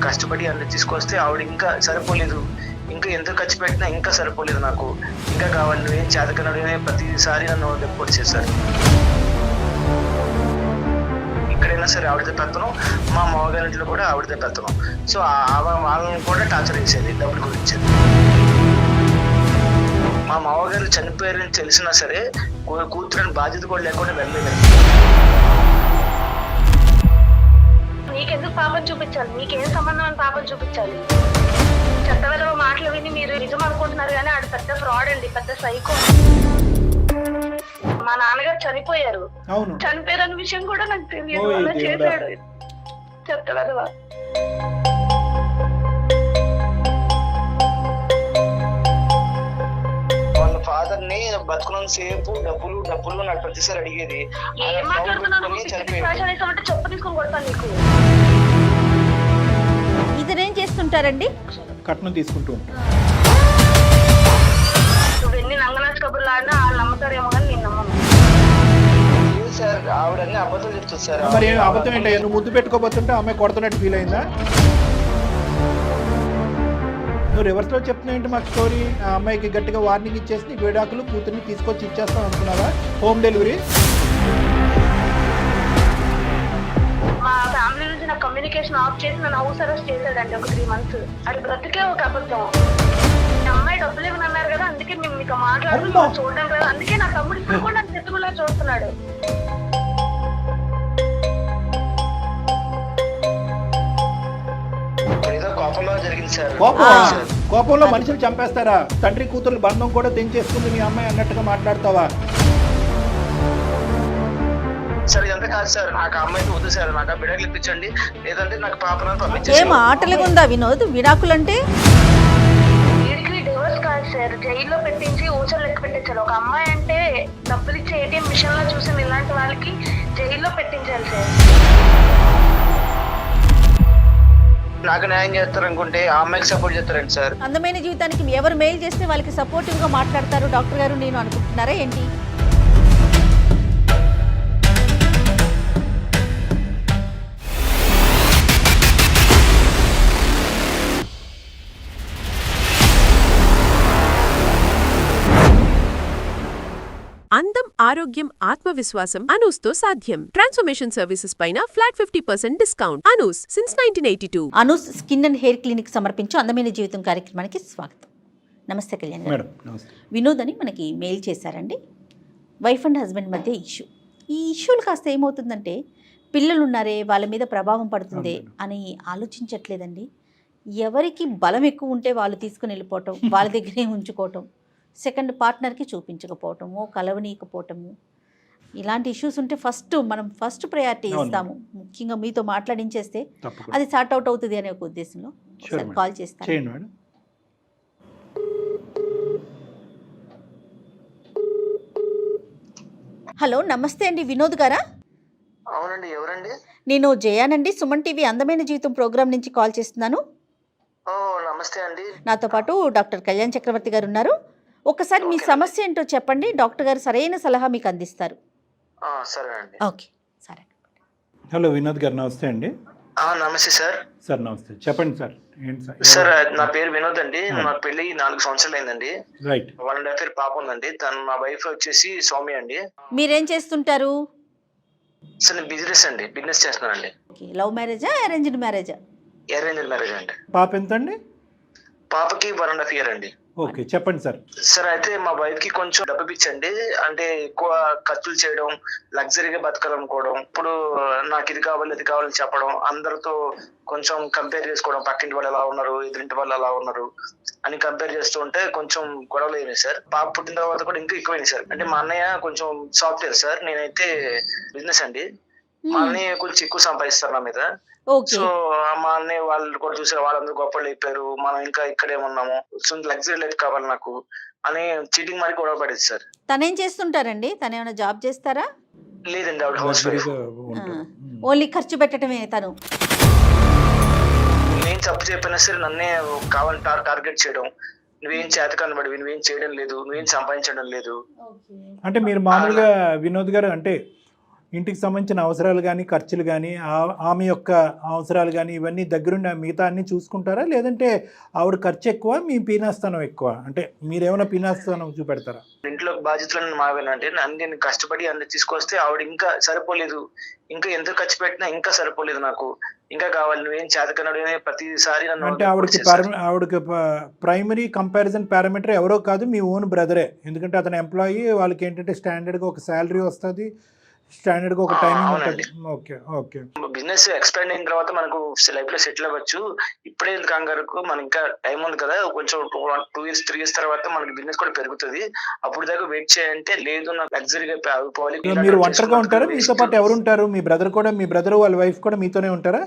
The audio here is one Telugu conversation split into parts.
కష్టపడి అన్ని తీసుకొస్తే ఆవిడ ఇంకా సరిపోలేదు, ఇంకా ఎంత ఖర్చు పెట్టినా ఇంకా సరిపోలేదు, నాకు ఇంకా కావాలి, నువ్వేం చేతకనని ప్రతిసారి నన్ను రిపోర్ట్ చేశారు. ఎక్కడైనా సరే ఆవిడతో పెత్తనం, మా మామగారింట్లో కూడా ఆవిడతో పెత్తనం. సో వాళ్ళని కూడా టార్చర్ చేసేది డబ్బులు గురించి. మా మామగారు చనిపోయారని తెలిసినా సరే కూతురని బాధ్యత కూడా లేకుండా వెళ్ళలేదు. నీకెందుకు పాపం చూపించాలి? నీకేం సంబంధం అని పాపం చూపించాలి? చెత్తవేళ మాటలు విని మీరు నిజం అనుకుంటున్నారు కానీ ఆడు పెద్ద ఫ్రాడ్ అండి, పెద్ద సైకో. మా నాన్నగారు చనిపోయారు, చనిపోయారన్న విషయం కూడా నాకు తెలియదు. అలా చేశాడు చెత్తవేళ. వాళ్ళ ఫాదర్ ని బతుకున్న సేపు డబ్బులు డబ్బులు నాకు ప్రతిసారి అడిగేది. ఏం మాట్లాడుతున్నాను? చెప్పు తీసుకొని కొడతాను నీకు. ఇతనేం చేస్తుంటారండి? కట్నం తీసుకుంటూ నువ్వు ఎన్ని నంగనాచ కబుర్లు ఆడినా వాళ్ళు నమ్ముతారేమో కానీ నేను నమ్మను సార్. ఆవిడన్నీ అబద్ధాలు చెప్తుంది సార్. మరి అబద్ధం ఏంటి? నువ్వు ముద్దు పెట్టుకోబోతుంటే అమ్మాయి కొడుతున్నట్టు ఫీల్ అయిందా? నువ్వు రివర్స్లో చెప్తున్నావు ఏంటి మాకు స్టోరీ? ఆ అమ్మాయికి గట్టిగా వార్నింగ్ ఇచ్చేసి నీకు విడాకులు కూతుర్ని తీసుకొచ్చి ఇచ్చేస్తాం అనుకున్నావా? Home delivery? మా ఫ్యామిలీ నుంచి నా కమ్యూనికేషన్ ఆఫ్ చేసి నన్ను హౌస్ అరెస్ట్ చేశాడండి ఒక 3 months. అది బ్రతికే ఒక అబద్ధం. అమ్మాయి డబ్బులు ఇవ్వనన్నారు కదా, అందుకే మేము మీకు మాట్లాడుతున్నాం, చూడడం కదా, అందుకే నా తమ్ముడు ఇప్పుడు కూడా నన్ను చెట్టుకులా చూస్తున్నాడు. కోపంలో మనుషులు చంపేస్తారా? తండ్రి కూతురు బంధం కూడా తెంచేసుకుంది మీ అమ్మాయి అన్నట్టుగా మాట్లాడతావా? సార్ ఇదంతా కాదు సార్, నాకు అమ్మాయికి వద్దు సార్, నాకు బిడాకులు ఇప్పించండి, లేదంటే నాకు పాపను పంపించండి. ఏం ఆటలుగా ఉందా వినోద్? విడాకులు అంటే వీడికి డివోర్స్ కాదు సార్, జైల్లో పెట్టించి ఊచలు లెక్క పెట్టించాలి. ఒక అమ్మాయి అంటే డబ్బులు ఇచ్చే ఏటీఎం మిషన్ లో చూసిన ఇలాంటి వాళ్ళకి జైల్లో పెట్టించాలి సార్. నాకు న్యాయం చేస్తారు అనుకుంటే ఆ అమ్మాయికి సపోర్ట్ చేస్తారండి సార్. అందమైన జీవితానికి ఎవరు మెయిల్ చేస్తే వాళ్ళకి సపోర్టివ్ గా మాట్లాడతారు డాక్టర్ గారు నేను అనుకుంటున్నారా ఏంటి? అందం, ఆరోగ్యం, ఆత్మవిశ్వాసం అనూస్తో సాధ్యం. ట్రాన్స్ఫర్మేషన్ సర్వీసెస్ పైన flat 50% discount. Anoos since 1982. Anoos skin and hair clinic సమర్పించు అందమైన జీవితం కార్యక్రమానికి స్వాగతం. నమస్తే కళ్యాణ్ గారు. వినోద్ అని మనకి మెయిల్ చేశారండి. వైఫ్ అండ్ హస్బెండ్ మధ్య ఇష్యూ. ఈ ఇష్యూలు కాస్త ఏమవుతుందంటే పిల్లలు ఉన్నారే వాళ్ళ మీద ప్రభావం పడుతుంది అని ఆలోచించట్లేదండి. ఎవరికి బలం ఎక్కువ ఉంటే వాళ్ళు తీసుకుని వెళ్ళిపోవటం, వాళ్ళ దగ్గరే ఉంచుకోవటం, సెకండ్ పార్ట్నర్కి చూపించకపోవటము, కలవనీయకపోవటము, ఇలాంటి ఇష్యూస్ ఉంటే మనం ఫస్ట్ ప్రయారిటీ ఇస్తాము. ముఖ్యంగా మీతో మాట్లాడించేస్తే అది సార్ట్ అవుట్ అవుతుంది అనే ఒక ఉద్దేశంలో కాల్ చేస్తాను. హలో, నమస్తే అండి, వినోద్ గారా? అవునండి, ఎవరండి? నేను జయానండి, సుమన్ టీవీ అందమైన జీవితం ప్రోగ్రామ్ నుంచి కాల్ చేస్తున్నాను. నమస్తే అండి. నాతో పాటు డాక్టర్ కళ్యాణ్ చక్రవర్తి గారు ఉన్నారు. ఒకసారి మీ సమస్య ఏంటో చెప్పండి, డాక్టర్ గారు సరైన సలహా మీకు అందిస్తారు. సరే అండి. ఓకే, సరే. హలో వినోద్ గారు, నమస్తే అండి. నమస్తే సార్. సార్ నమస్తే, చెప్పండి సార్. ఏంటి సార్? సార్ నా పేరు వినోద్ అండి. నా పెళ్లి 4 సంవత్సరాలు అయిందండి. రైట్. 1.5 year పాప ఉందండి. మా వైఫ్ వచ్చేసి సౌమ్య అండి. మీరేం చేస్తుంటారు? సార్ నేను బిజినెస్ చేస్తున్నానండి. లవ్ మ్యారేజా, అరేంజ్డ్ మ్యారేజా? అరేంజ్డ్ మ్యారేజ్ అండి. పాప ఎంత అండి? పాపకి 1.5 year అండి. ఓకే, చెప్పండి సార్. సార్ అయితే మా వైఫ్ కి కొంచెం డబ్బు పిచ్చండి. అంటే ఎక్కువ ఖర్చులు చేయడం, లగ్జరీగా బతకాలనుకోవడం, ఇప్పుడు నాకు ఇది కావాలి అది కావాలని చెప్పడం, అందరితో కొంచెం కంపేర్ చేసుకోవడం, పక్కింటి వాళ్ళు ఎలా ఉన్నారు, ఎదురింటి వాళ్ళు ఎలా ఉన్నారు అని కంపేర్ చేస్తూ ఉంటే కొంచెం గొడవలు అయినాయి సార్. పాప పుట్టిన తర్వాత కూడా ఇంకా ఎక్కువైనాయి సార్. అంటే మా అన్నయ్య కొంచెం సాఫ్ట్వేర్ సార్, నేనైతే బిజినెస్ అండి. మా అన్నయ్య కొంచెం ఎక్కువ సంపాదిస్తారు నా మీద. సో మా అన్నయ్య వాళ్ళు కూడా చూసారు, వాళ్ళందరూ గొప్పలు అయిపోయారు, మనం ఇంకా ఇక్కడే ఉన్నాము, లగ్జరీ లైఫ్ కావాలి నాకు అని చీటింగ్ మరి గొడవ పడేది సార్. తనేం చేస్తుంటారండి? తను ఏమైనా జాబ్ చేస్తారా? లేదండి, ఆవిడ హౌస్ వైఫ్. ఓన్లీ ఖర్చు పెట్టడమే తను. నేను తప్పు చెప్పినా సరే నన్నే కావాలని టార్గెట్ చేయడం, నువ్వేం చేతకాని పడివి, నువ్వేం చేయడం లేదు, నువ్వేం సంపాదించడం లేదు. అంటే మీరు మామూలుగా వినోద్ గారు అంటే ఇంటికి సంబంధించిన అవసరాలు కానీ ఖర్చులు కానీ ఆమె యొక్క అవసరాలు కానీ ఇవన్నీ దగ్గరుండి మిగతా అన్నీ చూసుకుంటారా, లేదంటే ఆవిడ ఖర్చు ఎక్కువ మీ పీనాస్థానం ఎక్కువ, అంటే మీరేమైనా పీనాస్థానం చూపెడతారా? ఇంట్లో బాధ్యతలను మావేనంటే నేను కష్టపడి అన్ని తీసుకొస్తే ఆవిడ ఇంకా సరిపోలేదు, ఇంకా ఎంత ఖర్చు పెట్టినా ఇంకా సరిపోలేదు, నాకు ఇంకా కావాలి, నువ్వేం చేతకన్నాడు అని ప్రతిసారి నన్ను అంటే ఆవిడకి ప్రైమరీ కంపారిజన్ పారామీటర్ ఎవరో కాదు, మీ ఓన్ బ్రదరే. ఎందుకంటే అతను ఎంప్లాయీ, వాళ్ళకి ఏంటంటే స్టాండర్డ్గా ఒక శాలరీ వస్తుంది, స్టాండర్డ్గా ఒక టైమింగ్ ఉంటుంది. Okay okay. బిజినెస్ ఎక్స్పాండ్ అయిన తర్వాత మనకు లైఫ్ లో సెటిల్ అవ్వచ్చు. ఇప్పుడే కంగారుకు మనకి ఇంకా టైం ఉంది కదా, కొంచెం 2 years 3 years తర్వాత మనకి బిజినెస్ కూడా పెరుగుతుంది, అప్పుడు దాకా వెయిట్ చేయంటే లేదు నాకు లగ్జరీగా పోవాలి. మీరు ఒంటరిగా ఉంటారా, మీతో పాటు ఎవరు ఉంటారు? మీ బ్రదర్ కూడా, మీ బ్రదర్ వాళ్ళ వైఫ్ కూడా మీతోనే ఉంటారా?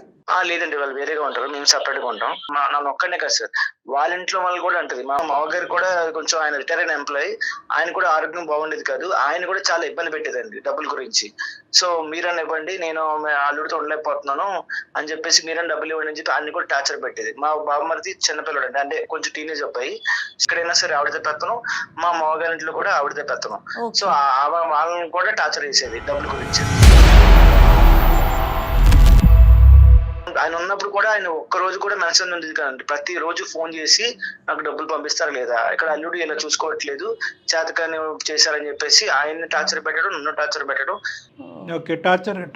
లేదండి, వాళ్ళు వేరేగా ఉంటారు, మేము సెపరేట్ గా ఉంటాం. నన్ను ఒక్కనే కాదు సార్, వాళ్ళ ఇంట్లో వాళ్ళు కూడా ఉంటుంది. మా మామగారు కూడా కొంచెం, ఆయన రిటైర్ అయిన ఎంప్లాయీ, ఆయన కూడా ఆరోగ్యం బాగుండేది కాదు, ఆయన కూడా చాలా ఇబ్బంది పెట్టేదండి డబ్బుల గురించి. సో మీరని ఇవ్వండి, నేను అల్లుడితో ఉండలేకపోతున్నాను అని చెప్పేసి మీరని డబ్బులు ఇవ్వండి అని చెప్పి ఆయన కూడా టార్చర్ పెట్టేది. మా బాబుమరిది చిన్నపిల్లడు అండి, అంటే కొంచెం టీనేజ్ అబ్బాయి, ఎక్కడైనా సరే ఆవిడతో పెత్తనం, మా మామగారి ఇంట్లో కూడా ఆవిడతో పెత్తనం. సో వాళ్ళని కూడా టార్చర్ చేసేది డబ్బుల గురించి. ఆయన ఉన్నప్పుడు కూడా ఆయన ఒక్క రోజు కూడా మెన్షన్ ఉండేది కదండి, ప్రతి రోజు ఫోన్ చేసి నాకు డబ్బులు పంపిస్తారా లేదా, ఇక్కడ అల్లుడు ఇలా చూసుకోవట్లేదు, చేతకాని చేశారని చెప్పేసి ఆయన్ని టార్చర్ పెట్టడం, నన్ను టార్చర్ పెట్టడం. ఓకే,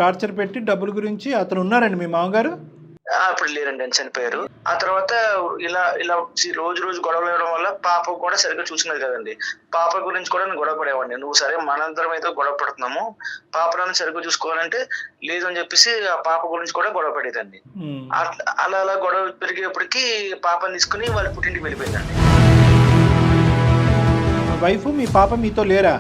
టార్చర్ పెట్టి డబ్బుల గురించి. అతను ఉన్నారండి మీ మామగారు? అప్పుడు లేరండి, ఆయన చనిపోయారు. ఆ తర్వాత ఇలా రోజు గొడవలు వేయడం వల్ల పాప కూడా సరిగ్గా చూసినది కదండి, పాప గురించి కూడా నేను గొడవ పడేవాడిని. నువ్వు సరే మనందరం అయితే గొడవ పడుతున్నాము, పాపను సరిగ్గా చూసుకోవాలంటే లేదు అని చెప్పేసి ఆ పాప గురించి కూడా గొడవ పడేదండి. అలా గొడవ పెరిగేప్పటికి పాపని తీసుకుని వాళ్ళ పుట్టింటికి వెళ్ళిపోయిందండి. వైఫ్ మీ పాప మీతో లేరా?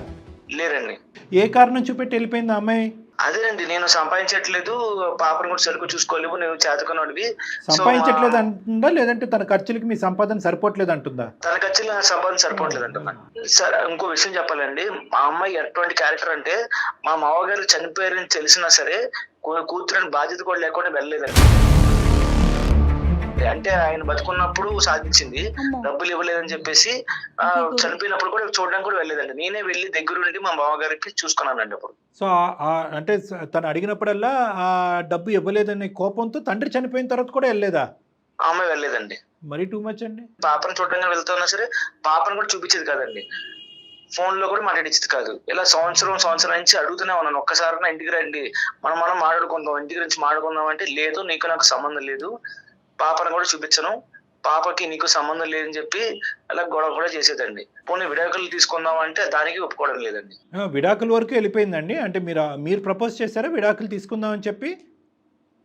లేరండి. ఏ కారణం చూపెట్టి వెళ్ళిపోయింది ఆ అమ్మాయి? అదేనండి, నేను సంపాదించట్లేదు, పాపను కూడా సరిగ్గా చూసుకోలేవు, నువ్వు చేతకున్నవి. సంపాదించట్లేదు అంటుందా, లేదంటే తన ఖర్చులకి మీ సంపాదన సరిపోవట్లేదు అంటుందా? తన ఖర్చులు నా సంపాదన సరిపోవట్లేదు అంటున్నా. సార్ ఇంకో విషయం చెప్పాలండి, మా అమ్మాయి ఎటువంటి క్యారెక్టర్ అంటే, మా మామగారు చనిపోయారని తెలిసినా సరే కూతురని బాధ్యత కూడా లేకుండా వెళ్ళలేదండి. అంటే ఆయన బతుకున్నప్పుడు సాధించింది, డబ్బులు ఇవ్వలేదని చెప్పేసి చనిపోయినప్పుడు కూడా చూడడానికి కూడా వెళ్ళలేదండి. నేనే వెళ్ళి దగ్గరుండి మా బావగారికి చూసుకున్నానండి అప్పుడు. సో అంటే తను అడిగినప్పుడల్లా ఆ డబ్బు ఇవ్వలేదనే కోపంతో తండ్రి చనిపోయిన తర్వాత కూడా వెళ్ళలేదా? ఆమె వెళ్ళలేదండి. మరీ టూ మచ్ అండి. పాపను చూడడానికి వెళ్తున్నా సరే పాపను కూడా చూపించేది కాదండి, ఫోన్ లో కూడా మాట్లాడించేది కాదు. ఇలా సంవత్సరం నుంచి అడుగుతూనే ఉన్నాను, ఒక్కసారి నా ఇంటికి రండి, మనం మాట్లాడుకుందాం, ఇంటి గురించి మాట్లాడుకుందాం అంటే లేదు, నీకు నాకు సంబంధం లేదు, పాపను కూడా చూపించను, పాపకి నీకు సంబంధం లేదని చెప్పి అలా గొడవ కూడా చేసేదండి. పోనీ విడాకులు తీసుకుందాం అంటే దానికి ఒప్పుకోవడం లేదండి. విడాకుల వరకు వెళ్ళిపోయిందండి. అంటే మీరు ప్రపోజ్ చేశారా విడాకులు తీసుకుందాం అని చెప్పి?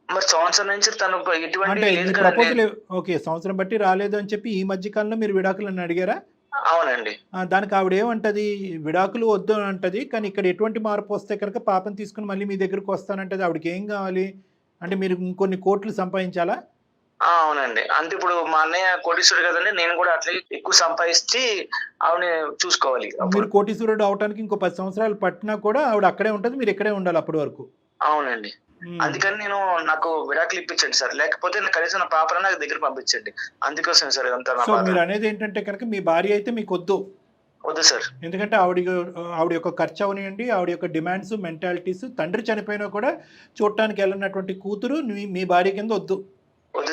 మరి సంవత్సరం నుంచి తను ఎటువంటి ప్రపోజల్, ఓకే, సంవత్సరం బట్టి రాలేదు అని చెప్పి ఈ మధ్య కాలంలో మీరు విడాకులను అడిగారా? అవునండి. దానికి ఆవిడ ఏమంటది? విడాకులు వద్దు అని అంటది, కానీ ఇక్కడ ఎటువంటి మార్పు వస్తే కనుక పాపను తీసుకుని మళ్ళీ మీ దగ్గరకు వస్తానంటది. ఆవిడకి ఏం కావాలి అంటే మీరు ఇంకొన్ని కోట్లు సంపాదించాలా? అవునండి. అంటే ఇప్పుడు మా అన్నయ్య కోటీశ్వరుడు కదండి, నేను కూడా అట్లా ఎక్కువ సంపాదించి ఆవిడని చూసుకోవాలి. మీరు కోటీశ్వరుడు అవడానికి ఇంకో 10 సంవత్సరాలు పట్టినా కూడా ఆవిడ అక్కడే ఉంటది, మీరు ఇక్కడే ఉండాలి అప్పటి వరకు. అవునండి. అందుకని నేను నాకు విడాకులు ఇప్పించండి సార్, లేకపోతే కనీసం నా పాపను నాకు దగ్గర పంపించండి, అందుకోసం సార్ ఇదంతా. సో మీరు అనేది ఏంటంటే కనుక మీ భార్య అయితే మీకు వద్దు సార్, ఎందుకంటే ఆవిడ యొక్క ఖర్చు అవనియండి, ఆవిడ యొక్క డిమాండ్స్, మెంటాలిటీస్, తండ్రి చనిపోయినా కూడా చూడటానికి వెళ్ళినటువంటి కూతురు మీ భార్య కింద వద్దు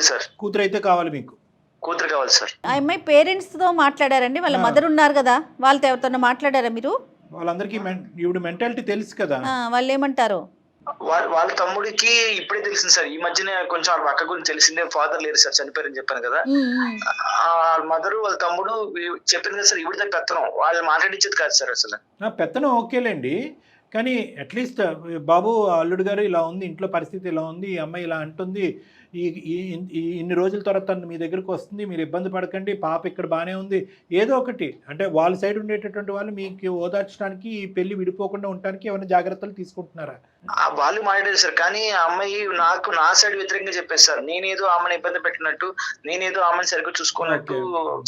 సార్. కూతురు అయితే కావాలి మీకు? కూతురు కావాలి సార్. ఆ అమ్మాయి పేరెంట్స్తో మాట్లాడారండి, వాళ్ళ మదర్ ఉన్నారు కదా, వాళ్ళతో ఎవరితో మాట్లాడారా మీరు? వాళ్ళందరికీ ఈవిడ మెంటాలిటీ తెలుసు కదా, వాళ్ళు ఏమంటారు? వాళ్ళ తమ్ముడికి ఇప్పుడే తెలిసింది సార్, ఈ మధ్యనే కొంచెం వాళ్ళ అక్క గురించి తెలిసిందే, ఫాదర్ లేరు సార్, చనిపోయారని చెప్పాను కదా. వాళ్ళ మదరు వాళ్ళ తమ్ముడు చెప్పింది కదా సార్, ఇవిడితే పెత్తనం, వాళ్ళు మాట్లాడించేది కాదు సార్ అసలు. పెత్తనం ఓకేలేండి, కానీ అట్లీస్ట్ బాబు అల్లుడు గారు ఇలా ఉంది, ఇంట్లో పరిస్థితి ఇలా ఉంది, ఈ అమ్మాయి ఇలా అంటుంది, ఇన్ని రోజుల తర్వాత తను మీ దగ్గరకు వస్తుంది, మీరు ఇబ్బంది పడకండి, పాప ఇక్కడ బాగానే ఉంది, ఏదో ఒకటి అంటే వాళ్ళ సైడ్ ఉండేటటువంటి వాళ్ళు మీకు ఓదార్చడానికి, ఈ పెళ్లి విడిపోకుండా ఉండడానికి ఏమైనా జాగ్రత్తలు తీసుకుంటున్నారా? వాళ్ళు మాట్లాడారు సార్, కానీ ఆ అమ్మాయి నా సైడ్ వ్యతిరేకంగా చెప్పేది సార్, నేనేదో ఆమెను ఇబ్బంది పెట్టినట్టు, నేనేదో ఆమెను సరిగ్గా చూసుకున్నట్టు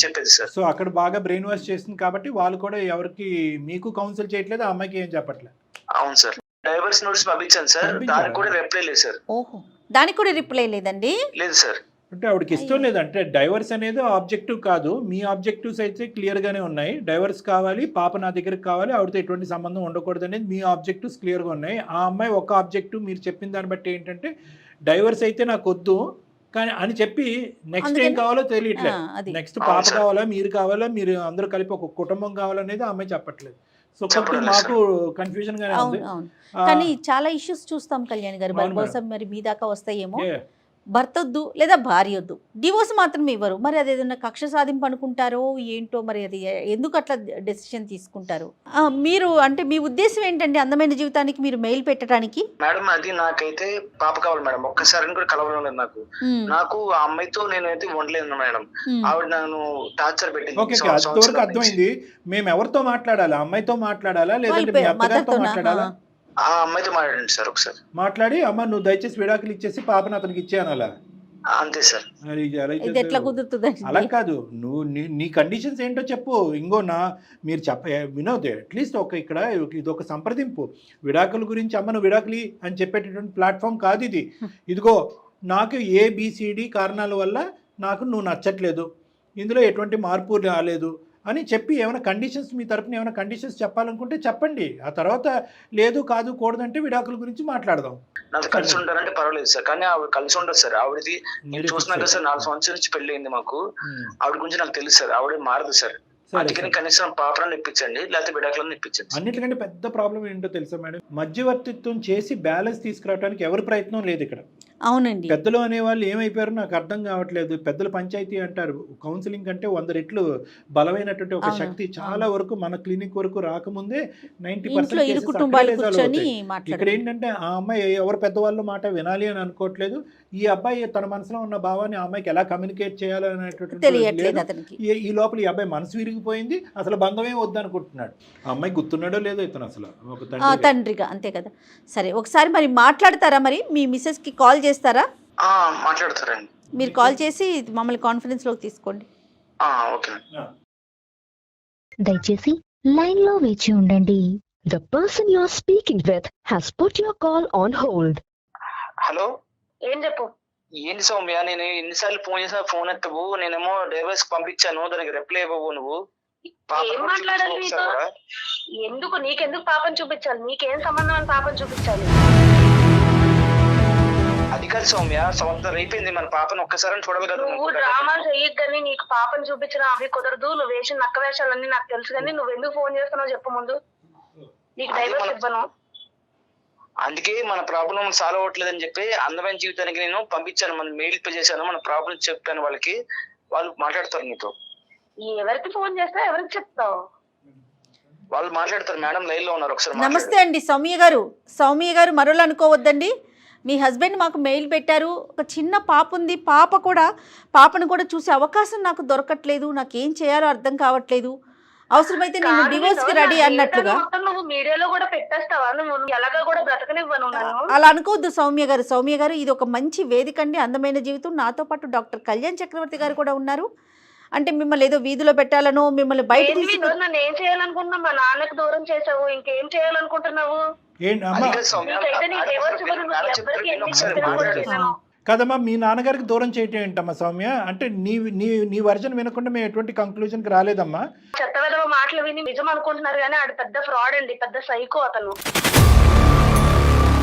చెప్పేది సార్. సో అక్కడ బాగా బ్రెయిన్ వాష్ చేసింది కాబట్టి వాళ్ళు కూడా ఎవరికి మీకు కౌన్సిల్ చేయట్లేదు, ఆ అమ్మాయికి ఏం చెప్పట్లేదు. అవును సార్. డైవర్స్ నోటీస్ పంపించాను సార్, దానికి కూడా రిప్లై లేదు సార్. ఓహో, దానికి కూడా రిప్లై లేదండి? లేదు సార్. అంటే ఆవిడకి ఇష్టం లేదు. అంటే డైవర్స్ అనేది ఆబ్జెక్టివ్ కాదు, మీ ఆబ్జెక్టివ్స్ అయితే క్లియర్గానే ఉన్నాయి. డైవర్స్ కావాలి, పాప నా దగ్గరికి కావాలి, ఆవిడతో ఎటువంటి సంబంధం ఉండకూడదు అనేది మీ ఆబ్జెక్టివ్స్ క్లియర్గా ఉన్నాయి. ఆ అమ్మాయి ఒక ఆబ్జెక్టివ్ మీరు చెప్పిన దాన్ని బట్టి ఏంటంటే డైవర్స్ అయితే నాకు వద్దు కానీ అని చెప్పి నెక్స్ట్ ఏం కావాలో తెలియట్లేదు. నెక్స్ట్ పాప కావాలా, మీరు కావాలా, మీరు అందరూ కలిపి ఒక కుటుంబం కావాలనేది ఆ అమ్మాయి చెప్పట్లేదు. సో కొంచెం మాకు కన్ఫ్యూజన్ గానే ఉంది. కానీ చాలా ఇష్యూస్ చూస్తాం కళ్యాణ్ గారు, బహుశా మరి మీ దాకా వస్తాయేమో. భర్త వద్దు లేదా భార్య వద్దు, డివోర్స్ మాత్రం ఇవ్వరు. మరి అది ఏదైనా కక్ష సాధింపు అనుకుంటారో ఏంటో, మరి అది ఎందుకు అట్లా డెసిషన్ తీసుకుంటారు? మీరు అంటే మీ ఉద్దేశం ఏంటండి అందమైన జీవితానికి మీరు మెయిల్ పెట్టడానికి? మేడం అది నాకైతే పాప కావాలి మేడం, ఒక్కసారి కూడా కలవడం లేదు నాకు ఆ అమ్మాయితో నేనైతే ఉండలేను మేడం. ఆవిడ నన్ను టార్చర్ పెట్టింది. అర్థమైంది. మేము ఎవరితో మాట్లాడాలా? అమ్మాయితో మాట్లాడాలా లేదంటే మీ అత్తగారితో మాట్లాడాలా? ఆ అమ్మాయితో మాట్లాడండి సార్ ఒకసారి. మాట్లాడి అమ్మ నువ్వు దయచేసి విడాకులు ఇచ్చేసి పాపను అతనికి ఇచ్చేయనాలా? అంతే సార్. ఎట్లా కుదురుతుంది? అలా కాదు, నువ్వు నీ కండిషన్స్ ఏంటో చెప్పు. ఇంకో మీరు వినోద్ అట్లీస్ట్ ఇక్కడ ఇది ఒక సంప్రదింపు. విడాకుల గురించి అమ్మ నువ్వు విడాకులు అని చెప్పేటటువంటి ప్లాట్ఫామ్ కాదు ఇది. ఇదిగో నాకు ABCD కారణాల వల్ల నాకు నువ్వు నచ్చట్లేదు, ఇందులో ఎటువంటి మార్పు రాలేదు అని చెప్పి ఏమైనా కండిషన్స్ మీ తరపున ఏమైనా కండిషన్స్ చెప్పాలనుకుంటే చెప్పండి. ఆ తర్వాత లేదు కాదు కూడదంటే విడాకుల గురించి మాట్లాడదాం. నాతో కలిసి ఉంటారంటే పర్వాలేదు సార్, కానీ ఆవిడ కలిసి ఉండదు సార్. ఆవిడది చూసినాక సార్ 4 సంవత్సరాల నుంచి పెళ్లి అయింది మాకు. ఆవిడ గురించి నాకు తెలుసు సార్, ఆవిడ మారదు సార్. అందుకని కనీసం పాపలను ఇప్పించండి, లేకపోతే విడాకులను ఇప్పించండి. అన్నిటికంటే పెద్ద ప్రాబ్లం ఏంటో తెలుసా మేడం, మధ్యవర్తిత్వం చేసి బ్యాలెన్స్ తీసుకురావడానికి ఎవరి ప్రయత్నం లేదు ఇక్కడ. అవునండి. పెద్దలు అనేవాళ్ళు ఏమైపోయారో నాకు అర్థం కావట్లేదు. పెద్దల పంచాయతీ అంటారు, కౌన్సిలింగ్ కంటే 100 రెట్లు బలమైనటువంటి ఒక శక్తి. చాలా వరకు మన క్లినిక్ వరకు రాకముందే 90% ఇక్కడ ఏంటంటే ఆ అమ్మాయి ఎవరు పెద్దవాళ్ళ మాట వినాలి అని అనుకోవట్లేదు. ఈ అబ్బాయి తన మనసులో ఉన్న భావాన్ని ఆ అమ్మాయికి ఎలా కమ్యూనికేట్ చేయాలనేటువంటి ఈ లోపల ఈ అబ్బాయి మనసు విరిగిపోయింది, అసలు బంధమే వద్దనుకుంటున్నాడు. ఆ అమ్మాయి గుర్తున్నాడో లేదో ఇతను అసలు ఒక తండ్రిగా. అంతే కదా. సరే ఒకసారి మరి మాట్లాడతారా, మరి మీ మిస్సెస్ కి కాల్ చేస్తారా? మాట్లాడతారండి. మీరు కాల్ చేసి మమ్మల్ని కాన్ఫరెన్స్ లోకి తీసుకోండి. దయచేసి లైన్ లో వేచి ఉండండి. The person you are speaking with has put your call on hold. Hello, ఏం చెప్పు? ఏంటి సౌమ్య, నేను ఎన్నిసార్లు ఫోన్ చేసినా ఫోన్ ఎత్తవు. నేనేమో డైవర్స్ పంపించాను, దానికి రిప్లై ఇవ్వవు నువ్వు. ఏం మాట్లాడాలి నీతో? ఎందుకు నీకెందుకు పాపం చూపించాలి? నీకేం సంబంధం అని పాపం చూపించాలి? అది కాదు సౌమ్య, సంవత్సరం అయిపోయింది, మన పాపను ఒక్కసారి చూడాలి కదా. నువ్వు డ్రామాలు చెయ్యొద్దని, నీకు పాపం చూపించడం అవి కుదరదు. నువ్వు వేసిన నక్క వేషాలన్నీ నాకు తెలుసు, కానీ నువ్వు ఎందుకు ఫోన్ చేస్తున్నావు చెప్పు ముందు. నీకు డైవర్స్ ఇవ్వను. అందుకే మన ప్రాబ్లం సాల్వ్ అవ్వట్లేదని చెప్పి అందమైన జీవితానికి నేను పంపించాను, మన మెయిల్ పే చేశాను, మన ప్రాబ్లం చెప్పాను వాళ్ళకి. వాళ్ళు మాట్లాడతారు నీతో. ఎవరికి ఫోన్ చేస్తా, ఎవరికి చెప్తావు? వాళ్ళు మాట్లాడతారు. మేడం లైన్ లో ఉన్నారు, ఒకసారి. నమస్తే అండి సౌమ్య గారు. సౌమ్య గారు మరోళ్ళు అనుకోవద్దండి. మీ హస్బెండ్ మాకు మెయిల్ పెట్టారు, ఒక చిన్న పాప ఉంది, పాపను కూడా చూసే అవకాశం నాకు దొరకట్లేదు, నాకేం చేయాలో అర్థం కావట్లేదు, అవసరమైతే నేను డివోర్స్ కి రెడీ అన్నట్లుగా. నువ్వు మీడియాలో కూడా పెట్టేస్తావా? నువ్వు ఎలాగా కూడా బ్రతకనివ్వను. అలా అనుకోవద్దు సౌమ్య గారు. సౌమ్య గారు ఇది ఒక మంచి వేదిక అండి, అందమైన జీవితం. నాతో పాటు డాక్టర్ కళ్యాణ్ చక్రవర్తి గారు కూడా ఉన్నారు. అంటే మిమ్మల్ని ఏదో వీధిలో పెట్టాలనో మిమ్మల్ని బయట నన్ను ఏం చేయాలనుకుంటున్నా? మా నాన్నకు దూరం చేసావు, ఇంకేం చేయాలనుకుంటున్నావు? కదమ్మా, మీ నాన్నగారికి దూరం చేయటం ఏంటమ్మా సౌమ్య? అంటే నీ వర్జన్ వినకుండా మేము ఎటువంటి కంక్లూజన్ కి రాలేదమ్మా. చెత్త విధవ మాటలు విని నిజం అనుకుంటున్నారు కానీ ఆడు పెద్ద ఫ్రాడ్ అండి, పెద్ద సైకో అతను.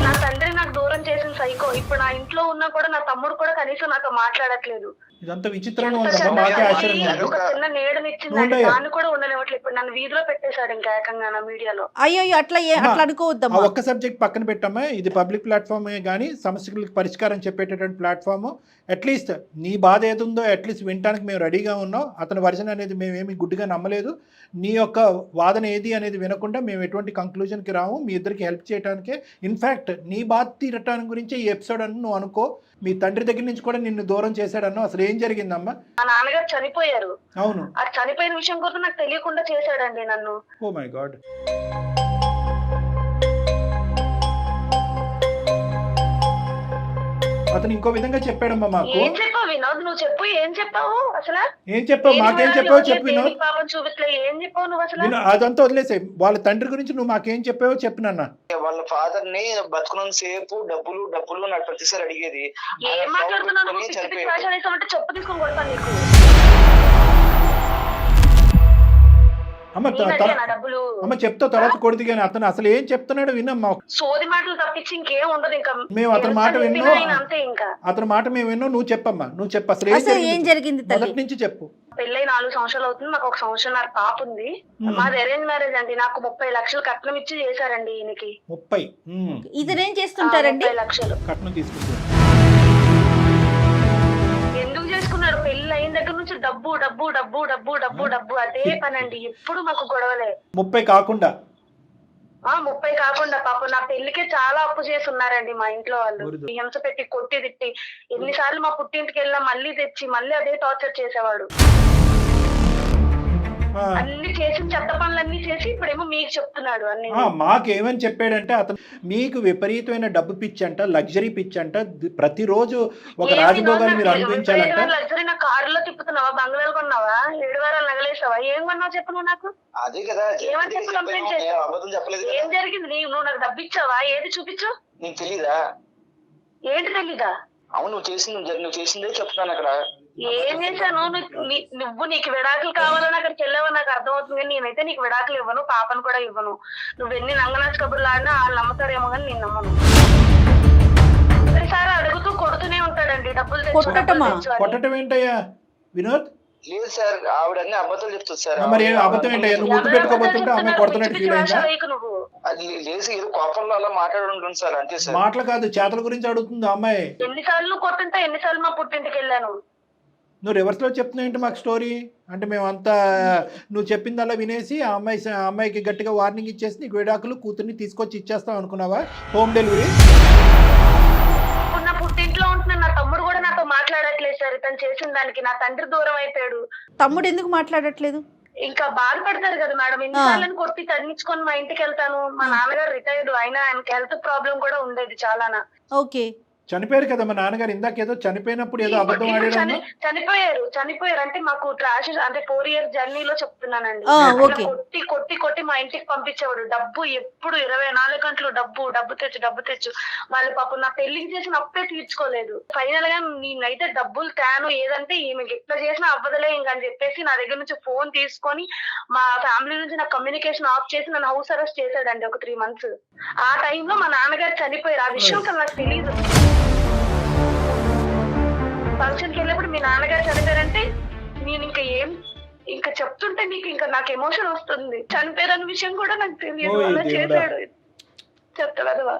నా తండ్రి నాకు దూరం చేసిన సైకో. ఇప్పుడు నా ఇంట్లో ఉన్నా కూడా నా తమ్ముడు కూడా కనీసం నాతో మాట్లాడట్లేదు. ఇదంతా విచిత్రంగా ఉందమ్మా, మాకే ఆశ్చర్యంగా ఉంది. ఒక చిన్న నీడనిచ్చింది, దాన్ని కూడా ఉండనివ్వట్లేదు. ఇప్పుడు నన్ను వీధిలో పెట్టేశాడు ఇంకా ఏకంగా నా మీడియాలో. అయ్యో అట్లా అనుకోవద్దమ్మా. ఒక్క సబ్జెక్ట్ పక్కన పెట్టమ్మా, ఇది పబ్లిక్ ప్లాట్ఫామ్ కానీ సమస్యలకు పరిష్కారం చెప్పేటటువంటి ప్లాట్ఫామ్. అట్లీస్ట్ నీ బాధ ఏదుందో అట్లీస్ట్ వినడానికి మేము రెడీగా ఉన్నాం. అతని వర్జన్ అనేది మేమేమి గుడ్డిగా నమ్మలేదు. నీ యొక్క వాదన ఏది అనేది వినకుండా మేము ఎటువంటి కంక్లూజన్కి రాము. మీ ఇద్దరికి హెల్ప్ చేయడానికే. ఇన్ఫ్యాక్ట్ నీ బాధ తీరటానికి గురించి ఈ ఎపిసోడ్ అని నువ్వు అనుకో. మీ తండ్రి దగ్గర నుంచి కూడా నిన్ను దూరం చేశాడన్నో. అసలు ఏం జరిగిందమ్మా? మా నాన్నగారు చనిపోయారు. అవును, ఆ చనిపోయిన విషయం కూడా నాకు తెలియకుండా చేశాడండి నన్ను. Oh my god. అతను ఇంకో విధంగా చెప్పాడమ్మా మాకు. ఏం చెప్పావు వినోద్? నువ్వు చెప్పు, ఏం చెప్పావు అసలు? ఏం చెప్పావు? మాకేం చెప్పావో చెప్పు వినోద్. పాపం చూపిట్లే, ఏం చెప్పావు నువ్వు అసలు? అదంతా వదిలేసే, వాళ్ళ తండ్రి గురించి నువ్వు మాకేం చెప్పావో చెప్పు నాన్న. వాళ్ళ ఫాదర్ ని బతుకున్నంత సేపు డబ్బులు డబ్బులు నాకు ప్రతిసారి అడిగేది. ఏం మాట్లాడుతున్నావు నువ్వు? అంటే చెప్పు తీసుకొని కొడతాను నీకు. అమ్మ డబ్బులు అమ్మ చెప్తా తర్వాత కొడుతు కానీ అతను అసలు ఏం చెప్తున్నాడు వినమ్మా. సోది మాటలు తప్పించి ఇంకేం ఉండదు. ఇంకా మేము అతని మాట విన్నో, అంతే. ఇంకా అతని మాట మేము విన్నో. నువ్వు చెప్పమ్మా, నువ్వు చెప్పు అసలు ఏం జరిగింది మొదటి నుంచి చెప్పు. పెళ్ళై 4 సంవత్సరాలు అవుతుంది. మాకు 1 సంవత్సరం పాప ఉంది. మాది అరేంజ్ మ్యారేజ్ అండి. నాకు 30 లక్షలు కట్నం ఇచ్చి చేశారండి ఈయనకి. 30? ఇతనేం చేస్తుంటారండి? 30 లక్షలు కట్నం తీసుకుంటారు. ఎందుకు చేసుకున్నాడు? పెళ్లి అయిన దగ్గర నుంచి డబ్బు డబ్బు డబ్బు డబ్బు డబ్బు డబ్బు అదే పనండి. ఎప్పుడు మాకు గొడవలే. 30 కాకుండా 30 కాకుండా పాప నా పెళ్లికే చాలా అప్పు చేసి ఉన్నారండి మా ఇంట్లో వాళ్ళు. హింస పెట్టి కొట్టి తిట్టి ఎన్నిసార్లు మా పుట్టింటికి వెళ్ళినా మళ్ళీ తెచ్చి మళ్ళీ అదే టార్చర్ చేసేవాడు. అన్ని చేసిన చెత్త పనులన్నీ చేసి ఇప్పుడేమో మీకు చెప్తున్నాడు అన్ని. మాకేమని చెప్పాడంటే అతను మీకు విపరీతమైన డబ్బు పిచ్చి అంట, లగ్జరీ పిచ్చి అంట, ప్రతిరోజు ఒక రాజభోగాన్ని మీరు అనుభవించాలంట. లగ్జరీ నా కారులో తిప్పుతున్నావా? బంగ్లాలు కొన్నావా? 7 వారాలు నగలేసావా? ఏం కొన్నావు చెప్పు నువ్వు నాకు. అదే కదా ఏమని చెప్పి కంప్లైంట్ చేసావు? ఏం జరిగింది? నువ్వు నాకు డబ్బు ఇచ్చావా? ఏది చూపించు. నీకు తెలీదా? ఏంటి తెలీదా? అవును, నువ్వు చేసిందే చెప్తున్నాను అక్కడ. ఏం చేశాను? నువ్వు నీకు విడాకులు కావాలని అక్కడికి వెళ్ళావని నాకు అర్థమవుతుంది, కానీ నేనైతే నీకు విడాకులు ఇవ్వను, పాపను కూడా ఇవ్వను. నువ్వు ఎన్ని నంగనాచి కబుర్లు ఆడినా వాళ్ళు నమ్ముతారేమో కానీ నేను నమ్మను. ప్రతిసారి అడుగుతూ కొడుతూనే ఉంటాడండి డబ్బులు కొట్టడం ఏంటయ్యా వినోద్? లేదు సార్, ఆవిడ అన్ని అబద్ధాలు చెప్తుంది సార్. మరి అబద్ధం ఏంటయ్యా? నువ్వు ముద్దు పెట్టుకోబోతుంటే ఆమె కొడుతున్నట్టు ఫీల్ అయిందా? నువ్వు అది లేసి ఏదో కోపంలో అలా మాట్లాడుంటుంది సార్, అంతే సార్. మాటలు కాదు, చేతల గురించి అడుగుతుంది అమ్మాయి. ఎన్నిసార్లు కొట్టుంటా, ఎన్నిసార్లు మా పుట్టింటికి వెళ్ళాను. నువ్వు రివర్స్లో చెప్తున్నావు ఏంటి మాకు స్టోరీ? అంటే మేమంతా నువ్వు చెప్పిందల్లా వినేసి ఆ అమ్మాయికి గట్టిగా వార్నింగ్ ఇచ్చేసి నీకు విడాకులు కూతుర్ని తీసుకొచ్చి ఇచ్చేస్తావు అనుకున్నావా? Home delivery. నా పుట్టింట్లో ఉంటున్నా, నా తమ్ముడు కూడా నాతో మాట్లాడట్లేదు సార్. తను చేసిన దానికి నా తండ్రి దూరం అయిపోయాడు. తమ్ముడు ఎందుకు మాట్లాడట్లేదు? ఇంకా బాధపడతారు కదా మేడం. ఎన్నిసార్లు కొట్టి తన్నించుకొని మా ఇంటికి వెళ్తాను. మా నాన్నగారు రిటైర్డ్, అయినా ఆయనకి హెల్త్ ప్రాబ్లం కూడా ఉండేది చాలానా. ఓకే, చనిపోయారు కదా మా నాన్నగారు. ఇందాకేదో చనిపోయినప్పుడు ఏదో అబద్ధం ఆడారు. చనిపోయారు అంటే మాకు ట్రాష్ అంటే 4 years జర్నీలో చెప్తున్నానండి. కొట్టి కొట్టి కొట్టి మా ఇంటికి పంపించేవాడు. డబ్బు ఎప్పుడు 24 గంటలు డబ్బు డబ్బు తెచ్చు. వాళ్ళు పాపం నా పెళ్లికి చేసిన అప్పే తీర్చుకోలేదు. ఫైనల్ గా నేనైతే డబ్బులు తేను, ఏదంటే ఈమెకి ఎట్లా చేసినా అవ్వదలే ఇంకని చెప్పేసి నా దగ్గర నుంచి ఫోన్ తీసుకొని మా ఫ్యామిలీ నుంచి నా కమ్యూనికేషన్ ఆఫ్ చేసి నన్ను హౌస్ అరెస్ట్ చేశాడండి ఒక 3 months. ఆ టైంలో మా నాన్నగారు చనిపోయారు. ఆ విషయం అసలు నాకు తెలియదు. ఫంక్షన్కి వెళ్ళినప్పుడు మీ నాన్నగారు చనిపోయారంటే నేను ఇంకా చెప్తుంటే నీకు ఇంకా నాకు ఎమోషన్ వస్తుంది. చనిపోయారన్న విషయం కూడా నాకు తెలియదు. అలా చేశాడు. చెప్తావా?